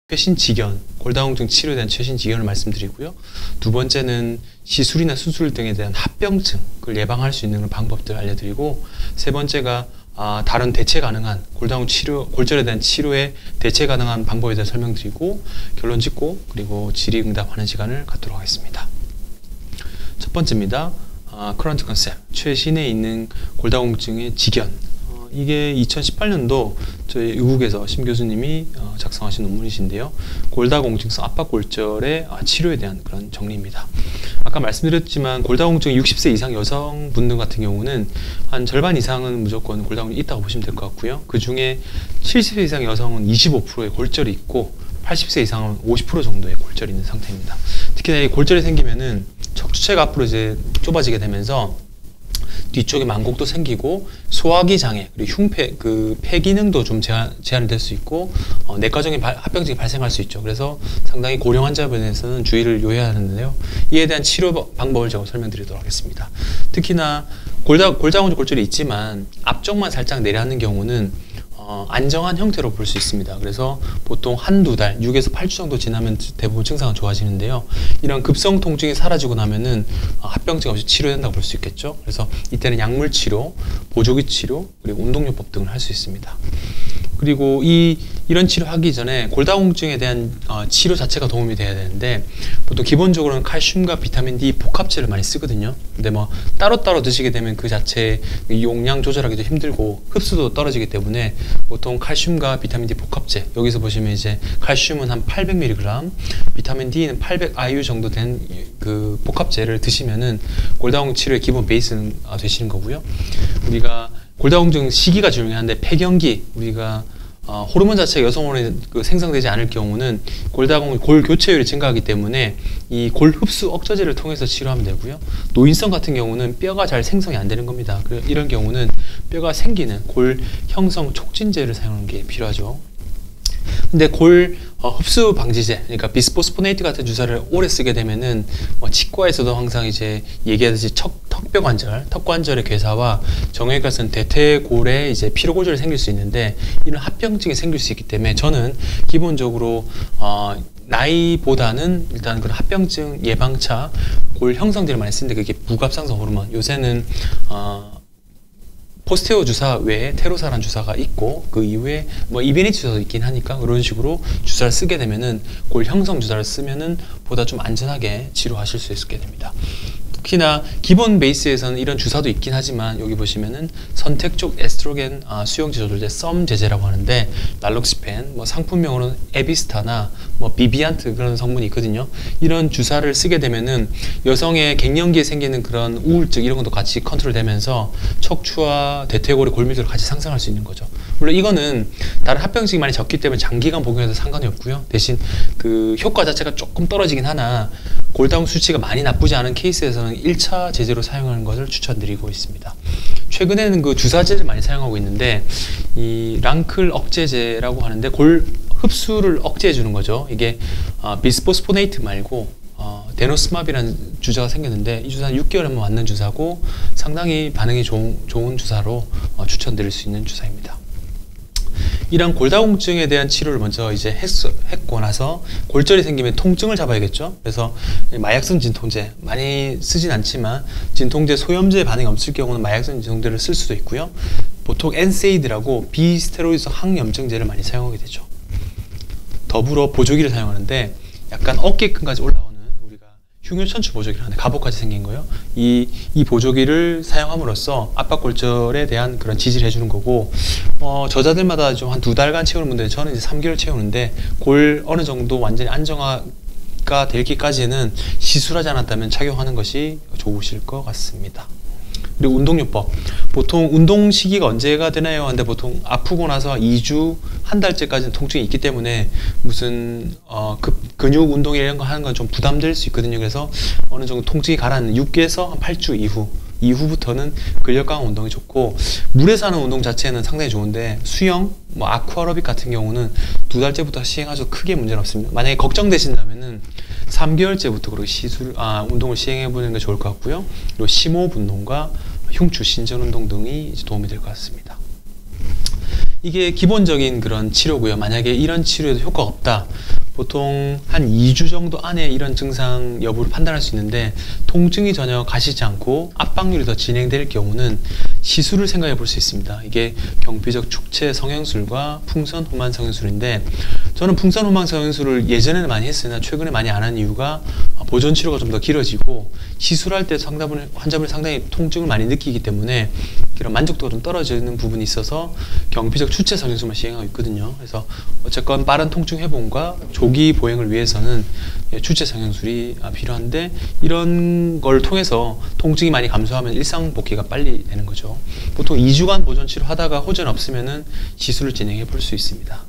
최신 지견, 골다공증 치료에 대한 최신 지견을 말씀드리고요. 두 번째는 시술이나 수술 등에 대한 합병증을 예방할 수 있는 그런 방법들 알려드리고, 세 번째가 다른 대체 가능한 골다공 치료, 골절에 대한 치료에 대체 가능한 방법에 대해 설명드리고 결론 짓고 그리고 질의응답하는 시간을 갖도록 하겠습니다. 첫 번째입니다. 커런트 컨셉, 최신에 있는 골다공증의 지견. 이게 2018년도 저희 의국에서 심 교수님이 작성하신 논문이신데요. 골다공증성 압박골절의 치료에 대한 그런 정리입니다. 아까 말씀드렸지만 골다공증 60세 이상 여성분들 같은 경우는 한 절반 이상은 무조건 골다공증이 있다고 보시면 될 것 같고요. 그 중에 70세 이상 여성은 25%의 골절이 있고 80세 이상은 50% 정도의 골절이 있는 상태입니다. 특히나 이 골절이 생기면은 척추체가 앞으로 이제 좁아지게 되면서 뒤쪽에 만곡도 생기고 소화기 장애 그리고 폐 기능도 좀 제한이 될 수 있고 내과적인 합병증이 발생할 수 있죠. 그래서 상당히 고령 환자분에서는 주의를 요해야 하는데요. 이에 대한 치료 방법을 제가 설명드리도록 하겠습니다. 특히나 골다공증 골절이 있지만 앞쪽만 살짝 내려앉는 경우는 안정한 형태로 볼 수 있습니다. 그래서 보통 한두 달, 6에서 8주 정도 지나면 대부분 증상은 좋아지는데요. 이런 급성 통증이 사라지고 나면은 합병증 없이 치료된다고 볼 수 있겠죠. 그래서 이때는 약물 치료, 보조기 치료, 그리고 운동요법 등을 할 수 있습니다. 그리고 이런 치료하기 전에 골다공증에 대한 치료 자체가 도움이 돼야 되는데 보통 기본적으로는 칼슘과 비타민 D 복합제를 많이 쓰거든요. 근데 뭐 따로따로 드시게 되면 그 자체 용량 조절하기도 힘들고 흡수도 떨어지기 때문에 보통 칼슘과 비타민 D 복합제, 여기서 보시면 이제 칼슘은 한 800mg, 비타민 D는 800 IU 정도 된 그 복합제를 드시면은 골다공증 치료의 기본 베이스는 되시는 거고요. 우리가 골다공증 시기가 중요한데 폐경기, 우리가 호르몬 자체가 여성 호르몬이 생성되지 않을 경우는 골 교체율이 증가하기 때문에 이 골 흡수 억제제를 통해서 치료하면 되고요. 노인성 같은 경우는 뼈가 잘 생성이 안 되는 겁니다. 이런 경우는 뼈가 생기는 골 형성 촉진제를 사용하는 게 필요하죠. 근데 골 흡수 방지제, 그러니까 비스포스포네이트 같은 주사를 오래 쓰게 되면은 치과에서도 항상 이제 얘기하듯이 턱관절의 괴사와 정형외과에서는 대퇴골에 이제 피로골절이 생길 수 있는데 이런 합병증이 생길 수 있기 때문에 저는 기본적으로 나이보다는 일단 그런 합병증 예방차 골 형성제를 많이 쓰는데 그게 무갑상선 호르몬, 요새는 포스테오 주사 외에 테로사란 주사가 있고 그 이후에 이베니치 주사도 있긴 하니까 그런 식으로 주사를 쓰게 되면은 골 형성 주사를 쓰면은 보다 좀 안전하게 치료하실 수 있게 됩니다. 특히나 기본 베이스에서는 이런 주사도 있긴 하지만 여기 보시면은 선택적 에스트로겐 수용제 조절제 썸 제제라고 하는데 날록시펜, 상품명으로는 에비스타나 비비안트 그런 성분이 있거든요. 이런 주사를 쓰게 되면은 여성의 갱년기에 생기는 그런 우울증 이런 것도 같이 컨트롤되면서 척추와 대퇴골의 골밀도를 같이 상승할 수 있는 거죠. 물론 이거는 다른 합병증이 많이 적기 때문에 장기간 복용해도 상관이 없고요. 대신 그 효과 자체가 조금 떨어지긴 하나 골다공 수치가 많이 나쁘지 않은 케이스에서는 1차 제제로 사용하는 것을 추천드리고 있습니다. 최근에는 그 주사제를 많이 사용하고 있는데 이 랑클 억제제라고 하는데 골 흡수를 억제해 주는 거죠. 이게 비스포스포네이트 말고 데노스마비라는 주사가 생겼는데 이 주사는 6개월에 한번 맞는 주사고 상당히 반응이 좋은 주사로 추천드릴 수 있는 주사입니다. 이런 골다공증에 대한 치료를 먼저 이제 했고 나서 골절이 생기면 통증을 잡아야겠죠. 그래서 마약성 진통제 많이 쓰진 않지만 진통제 소염제 반응이 없을 경우는 마약성 진통제를 쓸 수도 있고요. 보통 엔세이드라고 비스테로이드성 항염증제를 많이 사용하게 되죠. 더불어 보조기를 사용하는데 약간 어깨끈까지 올라오는 우리가 흉혈천추 보조기라는데 갑옷까지 생긴 거예요. 이 보조기를 사용함으로써 압박골절에 대한 그런 지지를 해주는 거고 저자들마다 좀 한 2달간 채우는 분들 저는 이제 3개월 채우는데 골 어느 정도 완전히 안정화가 되기까지는 시술하지 않았다면 착용하는 것이 좋으실 것 같습니다. 그리고 운동요법, 보통 운동 시기가 언제가 되나요? 하는데 보통 아프고 나서 2주, 한 달째까지는 통증이 있기 때문에 무슨 근육 운동 이런 거 하는 건 좀 부담될 수 있거든요. 그래서 어느 정도 통증이 가라앉는 6에서 8주 이후부터는 근력 강화 운동이 좋고 물에서 하는 운동 자체는 상당히 좋은데 수영, 아쿠아로빅 같은 경우는 2달째부터 시행하셔도 크게 문제는 없습니다. 만약에 걱정되신다면은 3개월째부터 그렇게 운동을 시행해 보는 게 좋을 것 같고요. 그리고 심호흡 운동과 흉추 신전 운동 등이 이제 도움이 될 것 같습니다. 이게 기본적인 그런 치료고요. 만약에 이런 치료에도 효과가 없다, 보통 한 2주 정도 안에 이런 증상 여부를 판단할 수 있는데, 통증이 전혀 가시지 않고 압박률이 더 진행될 경우는 시술을 생각해 볼 수 있습니다. 이게 경피적 축체 성형술과 풍선 후만 성형술인데, 저는 풍선 후만 성형술을 예전에는 많이 했으나 최근에 많이 안 한 이유가 보존 치료가 좀 더 길어지고 시술할 때 환자분이 상당히 통증을 많이 느끼기 때문에 그런 만족도가 좀 떨어지는 부분이 있어서 경피적 추체 성형술만 시행하고 있거든요. 그래서 어쨌건 빠른 통증 회복과 조기 보행을 위해서는 추체 성형술이 필요한데, 이런 걸 통해서 통증이 많이 감소하면 일상 복귀가 빨리 되는 거죠. 보통 2주간 보존 치료 하다가 호전 없으면은 시술을 진행해 볼 수 있습니다.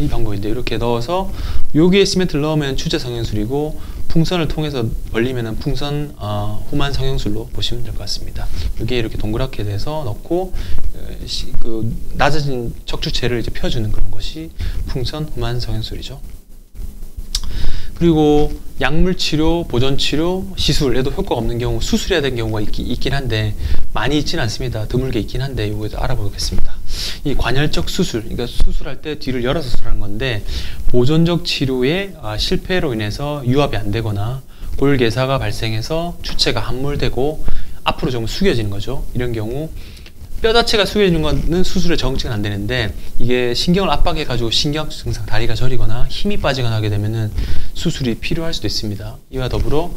이 방법인데, 이렇게 넣어서 여기에 시멘트를 넣으면 추체 성형술이고, 풍선을 통해서 벌리면 풍선 후만 성형술로 보시면 될 것 같습니다. 여기에 이렇게 동그랗게 돼서 넣고 그 낮아진 척추체를 이제 펴주는 그런 것이 풍선 후만 성형술이죠. 그리고 약물 치료, 보존 치료, 시술에도 효과가 없는 경우 수술해야 되는 경우가 있긴 한데 많이 있지는 않습니다. 드물게 있긴 한데 이거에도 알아보겠습니다. 이 관열적 수술, 그러니까 수술할 때 뒤를 열어서 수술하는 건데, 보존적 치료의 실패로 인해서 유압이 안 되거나 골개사가 발생해서 추체가 함몰되고 앞으로 좀 숙여지는 거죠. 이런 경우 뼈 자체가 숙여지는 거는 수술의 정증은 안 되는데, 이게 신경을 압박해 가지고 신경 증상, 다리가 저리거나 힘이 빠지거나 하게 되면은 수술이 필요할 수도 있습니다. 이와 더불어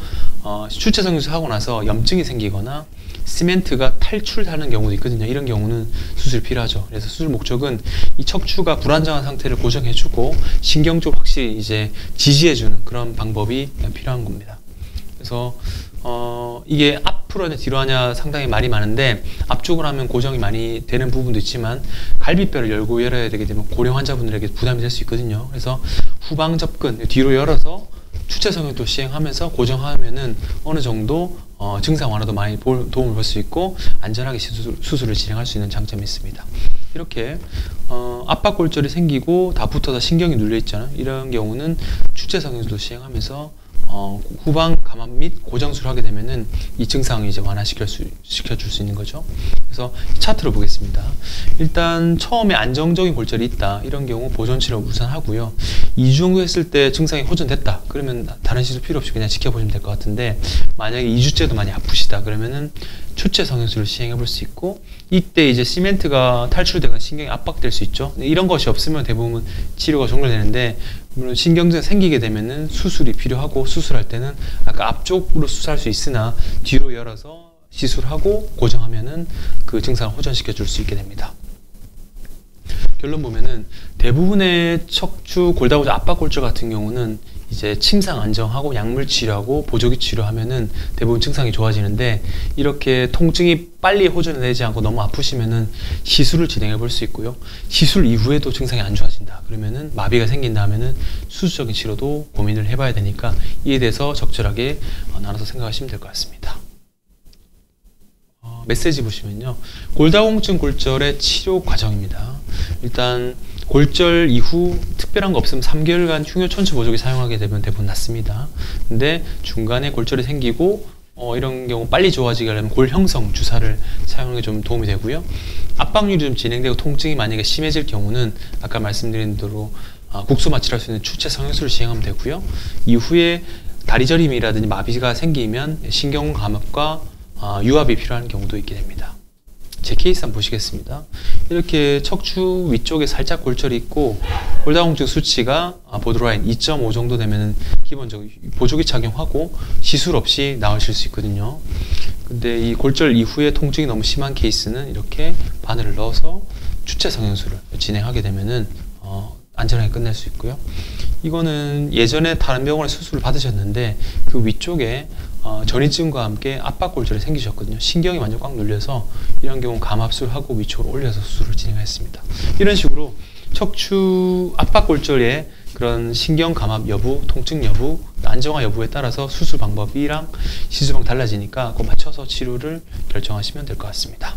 추체 성형술 하고 나서 염증이 생기거나 시멘트가 탈출하는 경우도 있거든요. 이런 경우는 수술이 필요하죠. 그래서 수술 목적은 이 척추가 불안정한 상태를 고정해주고 신경적으로 확실히 이제 지지해주는 그런 방법이 필요한 겁니다. 그래서 이게 앞으로 하냐 뒤로 하냐 상당히 말이 많은데, 앞쪽으로 하면 고정이 많이 되는 부분도 있지만 갈비뼈를 열고 열어야 되게 되면 고령 환자분들에게 부담이 될 수 있거든요. 그래서 후방 접근, 뒤로 열어서 추체 성형도 시행하면서 고정하면은 어느 정도 증상 완화도 많이 도움을 볼 수 있고 안전하게 수술을 진행할 수 있는 장점이 있습니다. 이렇게 압박골절이 생기고 다 붙어서 신경이 눌려 있잖아요. 이런 경우는 추체 성형도 시행하면서 후방 감압 및 고정술을 하게 되면은 이 증상을 이제 완화시켜줄 수 있는 거죠. 그래서 차트로 보겠습니다. 일단 처음에 안정적인 골절이 있다, 이런 경우 보존 치료 우선 하고요. 2주 정도 했을 때 증상이 호전됐다, 그러면 다른 시술 필요 없이 그냥 지켜보시면 될 것 같은데, 만약에 2주째도 많이 아프시다 그러면은 추체 성형술을 시행해 볼 수 있고, 이때 이제 시멘트가 탈출되거나 신경이 압박될 수 있죠. 이런 것이 없으면 대부분 치료가 종료되는데, 물론 신경증이 생기게 되면은 수술이 필요하고, 수술할 때는 아까 앞쪽으로 수술할 수 있으나 뒤로 열어서 시술하고 고정하면은 그 증상을 호전시켜 줄 수 있게 됩니다. 결론 보면은 대부분의 척추 골다공증 압박골절 같은 경우는 이제 침상 안정하고 약물 치료하고 보조기 치료하면은 대부분 증상이 좋아지는데, 이렇게 통증이 빨리 호전이 되지 않고 너무 아프시면은 시술을 진행해 볼 수 있고요. 시술 이후에도 증상이 안 좋아진다 그러면은 마비가 생긴다 하면은 수술적인 치료도 고민을 해봐야 되니까 이에 대해서 적절하게 나눠서 생각하시면 될 것 같습니다. 메시지 보시면요, 골다공증 골절의 치료 과정입니다. 일단 골절 이후 특별한 거 없으면 3개월간 흉혈천추 보조기 사용하게 되면 대부분 낫습니다. 근데 중간에 골절이 생기고 이런 경우 빨리 좋아지게 하려면 골형성 주사를 사용하는 게 좀 도움이 되고요. 압박률이 좀 진행되고 통증이 만약에 심해질 경우는 아까 말씀드린 대로 국소 마취를 할 수 있는 추체 성형술을 시행하면 되고요. 이후에 다리 저림이라든지 마비가 생기면 신경 감압과 유압이 필요한 경우도 있게 됩니다. 제 케이스 한번 보시겠습니다. 이렇게 척추 위쪽에 살짝 골절이 있고 골다공증 수치가 보드라인 2.5 정도 되면 기본적으로 보조기 착용하고 시술 없이 나으실 수 있거든요. 근데 이 골절 이후에 통증이 너무 심한 케이스는 이렇게 바늘을 넣어서 추체 성형술을 진행하게 되면은 안전하게 끝낼 수 있고요. 이거는 예전에 다른 병원에 수술을 받으셨는데 그 위쪽에 전이증과 함께 압박골절이 생기셨거든요. 신경이 완전 꽉 눌려서 이런 경우 감압술하고 위쪽으로 올려서 수술을 진행했습니다. 이런 식으로 척추 압박골절의 그런 신경 감압 여부, 통증 여부, 안정화 여부에 따라서 수술 방법이랑 시술 방법 달라지니까 그거 맞춰서 치료를 결정하시면 될 것 같습니다.